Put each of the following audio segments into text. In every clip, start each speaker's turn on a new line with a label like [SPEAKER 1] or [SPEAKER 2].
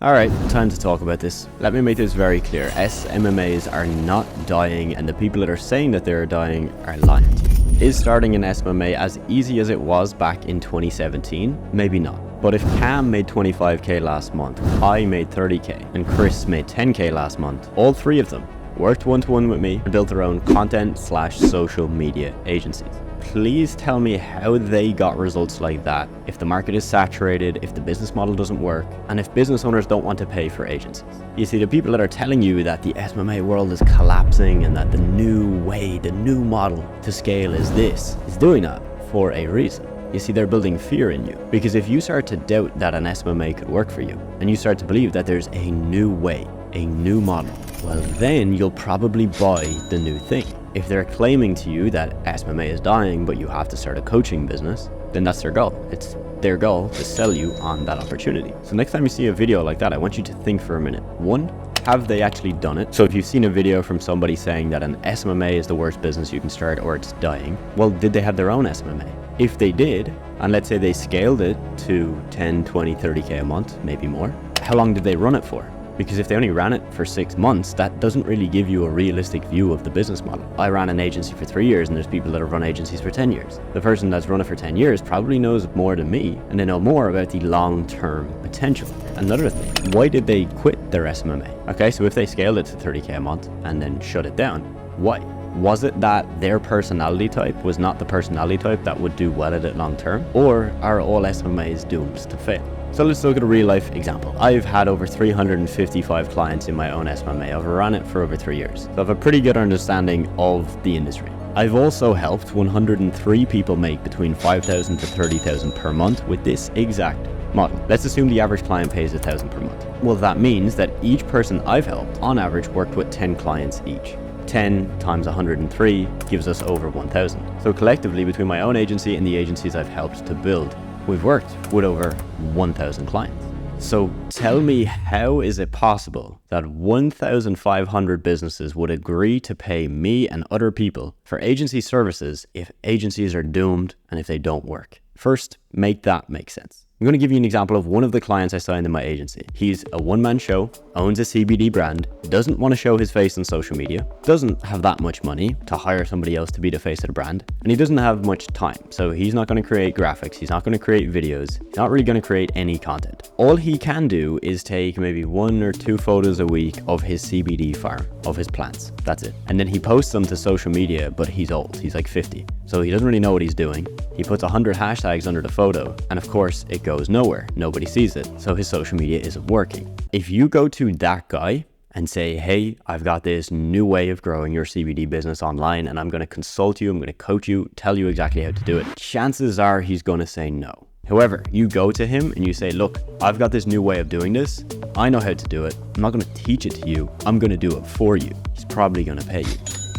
[SPEAKER 1] Alright, time to talk about this. Let me make this very clear. SMMAs are not dying, and the people that are saying that they're dying are lying. Is starting an SMMA as easy as it was back in 2017? Maybe not. But if Cam made 25k last month, I made 30k, and Chris made 10k last month, all three of them worked one-to-one with me and built their own content/social media agencies. Please tell me how they got results like that if the market is saturated, if the business model doesn't work, and if business owners don't want to pay for agencies. You see, the people that are telling you that the SMMA world is collapsing and that the new way, the new model to scale is this, is doing that for a reason. You see, they're building fear in you, because if you start to doubt that an SMMA could work for you, and you start to believe that there's a new way, a new model, well then you'll probably buy the new thing. If they're claiming to you that SMMA is dying, but you have to start a coaching business, then that's their goal. It's their goal to sell you on that opportunity. So next time you see a video like that, I want you to think for a minute. One, have they actually done it? So if you've seen a video from somebody saying that an SMMA is the worst business you can start or it's dying, well, did they have their own SMMA? If they did, and let's say they scaled it to 10, 20, 30k a month, maybe more, how long did they run it for? Because if they only ran it for 6 months, that doesn't really give you a realistic view of the business model. I ran an agency for 3 years, and there's people that have run agencies for 10 years. The person that's run it for 10 years probably knows more than me, and they know more about the long-term potential. Another thing, why did they quit their SMMA? Okay, so if they scaled it to 30k a month and then shut it down, why? Was it that their personality type was not the personality type that would do well at it long term? Or are all SMMAs doomed to fail? So let's look at a real life example. I've had over 355 clients in my own SMMA. I've run it for over 3 years. So I have a pretty good understanding of the industry. I've also helped 103 people make between 5,000 to 30,000 per month with this exact model. Let's assume the average client pays 1,000 per month. Well, that means that each person I've helped on average worked with 10 clients each. 10 times 103 gives us over 1,000. So collectively, between my own agency and the agencies I've helped to build, we've worked with over 1,000 clients. So tell me, how is it possible that 1,500 businesses would agree to pay me and other people for agency services if agencies are doomed and if they don't work? First, make that make sense. I'm going to give you an example of one of the clients I signed in my agency. He's a one-man show, owns a CBD brand, doesn't want to show his face on social media, doesn't have that much money to hire somebody else to be the face of the brand, and he doesn't have much time. So he's not going to create graphics, he's not going to create videos, he's not really going to create any content. All he can do is take maybe 1 or 2 photos a week of his CBD farm, of his plants. That's it. And then he posts them to social media, but he's old, he's like 50. So he doesn't really know what he's doing. He puts 100 hashtags under the photo, and of course it goes nowhere. Nobody sees it, so his social media isn't working. If you go to that guy and say, hey, I've got this new way of growing your CBD business online, and I'm going to consult you, I'm going to coach you, tell you exactly how to do it, chances are he's going to say no. However, you go to him and you say, look, I've got this new way of doing this. I know how to do it. I'm not going to teach it to you. I'm going to do it for you. He's probably going to pay you.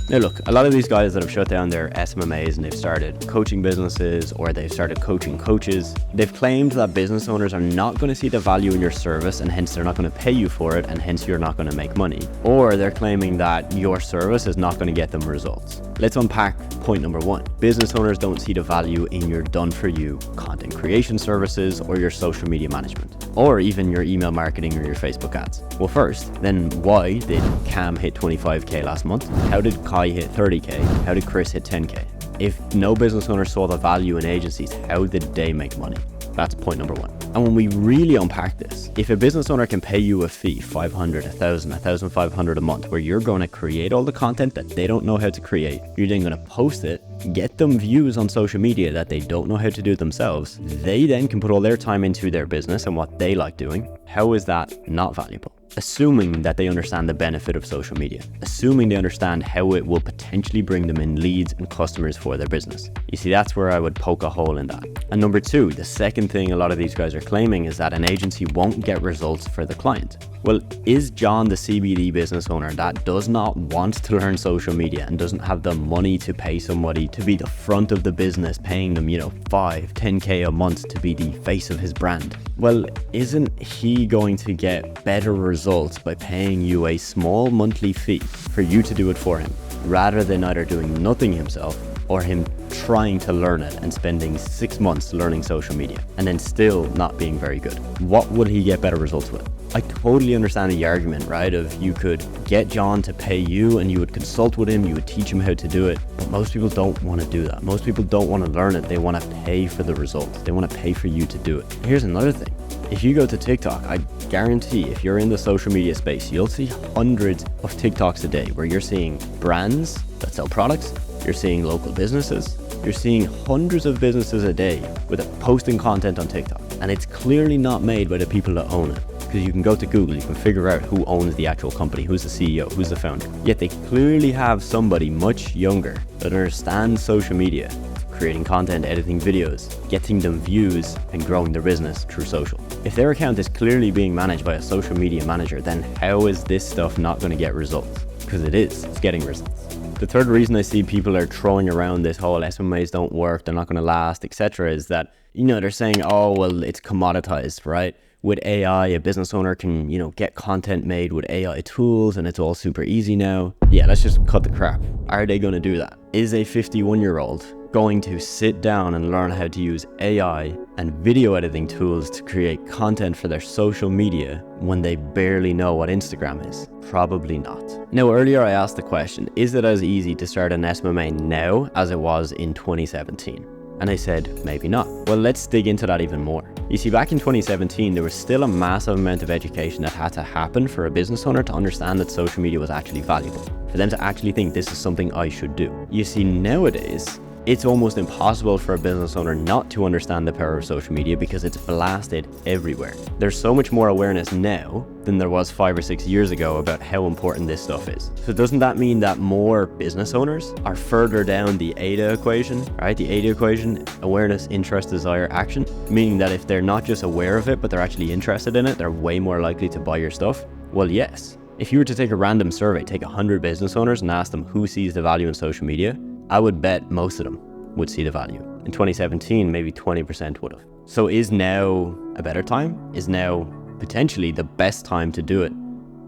[SPEAKER 1] Now look, a lot of these guys that have shut down their SMMAs and they've started coaching businesses or they've started coaching coaches, they've claimed that business owners are not going to see the value in your service and hence they're not going to pay you for it and hence you're not going to make money. Or they're claiming that your service is not going to get them results. Let's unpack point number 1. Business owners don't see the value in your done-for-you content creation services or your social media management, or even your email marketing or your Facebook ads. Well, first, then why did Cam hit 25k last month? How did Kai hit 30k? How did Chris hit 10k? If no business owner saw the value in agencies, how did they make money? That's point number 1. And when we really unpack this, if a business owner can pay you a fee, 500, 1,000, 1,500 a month, where you're going to create all the content that they don't know how to create, you're then going to post it, get them views on social media that they don't know how to do themselves, they then can put all their time into their business and what they like doing. How is that not valuable? Assuming that they understand the benefit of social media, assuming they understand how it will potentially bring them in leads and customers for their business. You see, that's where I would poke a hole in that. And number 2, the second thing a lot of these guys are claiming is that an agency won't get results for the client. Well, is John the CBD business owner that does not want to learn social media and doesn't have the money to pay somebody to be the front of the business, paying them, 5, 10k a month to be the face of his brand? Well, isn't he going to get better results by paying you a small monthly fee for you to do it for him, rather than either doing nothing himself or him trying to learn it and spending 6 months learning social media and then still not being very good? What would he get better results with? I totally understand the argument, right, of you could get John to pay you and you would consult with him, you would teach him how to do it, but most people don't want to do that. Most people don't want to learn it. They want to pay for the results. They want to pay for you to do it. Here's another thing. If you go to TikTok, I guarantee if you're in the social media space, you'll see hundreds of TikToks a day where you're seeing brands that sell products, you're seeing local businesses, you're seeing hundreds of businesses a day with posting content on TikTok. And it's clearly not made by the people that own it. Because you can go to Google, you can figure out who owns the actual company, who's the CEO, who's the founder. Yet they clearly have somebody much younger that understands social media, creating content, editing videos, getting them views, and growing their business through social. If their account is clearly being managed by a social media manager, then how is this stuff not going to get results? Because it's getting results. The third reason I see people are throwing around this whole SMMAs don't work, they're not going to last, etc. is that, they're saying, oh, well, it's commoditized, right? With AI, a business owner can, get content made with AI tools and it's all super easy now. Yeah, let's just cut the crap. Are they going to do that? Is a 51-year-old going to sit down and learn how to use AI and video editing tools to create content for their social media when they barely know what Instagram is? Probably not. Now, earlier I asked the question, is it as easy to start an SMMA now as it was in 2017? And I said, maybe not. Well, let's dig into that even more. You see, back in 2017, there was still a massive amount of education that had to happen for a business owner to understand that social media was actually valuable, for them to actually think this is something I should do. You see, nowadays, it's almost impossible for a business owner not to understand the power of social media because it's blasted everywhere. There's so much more awareness now than there was 5 or 6 years ago about how important this stuff is. So doesn't that mean that more business owners are further down the AIDA equation, right? The AIDA equation, awareness, interest, desire, action, meaning that if they're not just aware of it, but they're actually interested in it, they're way more likely to buy your stuff? Well, yes. If you were to take a random survey, take 100 business owners and ask them who sees the value in social media, I would bet most of them would see the value. In 2017, maybe 20% would have. So is now a better time? Is now potentially the best time to do it?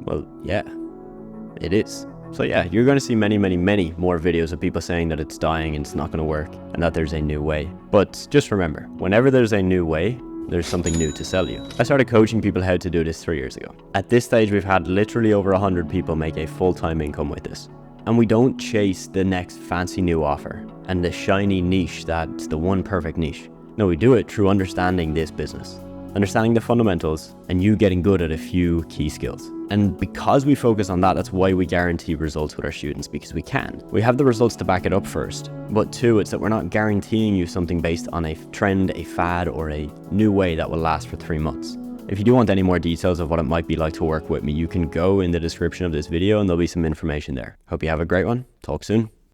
[SPEAKER 1] Well, yeah, it is. So yeah, you're going to see many, many, many more videos of people saying that it's dying and it's not going to work and that there's a new way. But just remember, whenever there's a new way, there's something new to sell you. I started coaching people how to do this 3 years ago. At this stage, we've had literally over 100 people make a full-time income with this. And we don't chase the next fancy new offer and the shiny niche that's the one perfect niche. No, we do it through understanding this business, understanding the fundamentals, and you getting good at a few key skills. And because we focus on that, that's why we guarantee results with our students, because we can. We have the results to back it up first. But two, it's that we're not guaranteeing you something based on a trend, a fad, or a new way that will last for 3 months. If you do want any more details of what it might be like to work with me, you can go in the description of this video and there'll be some information there. Hope you have a great one. Talk soon.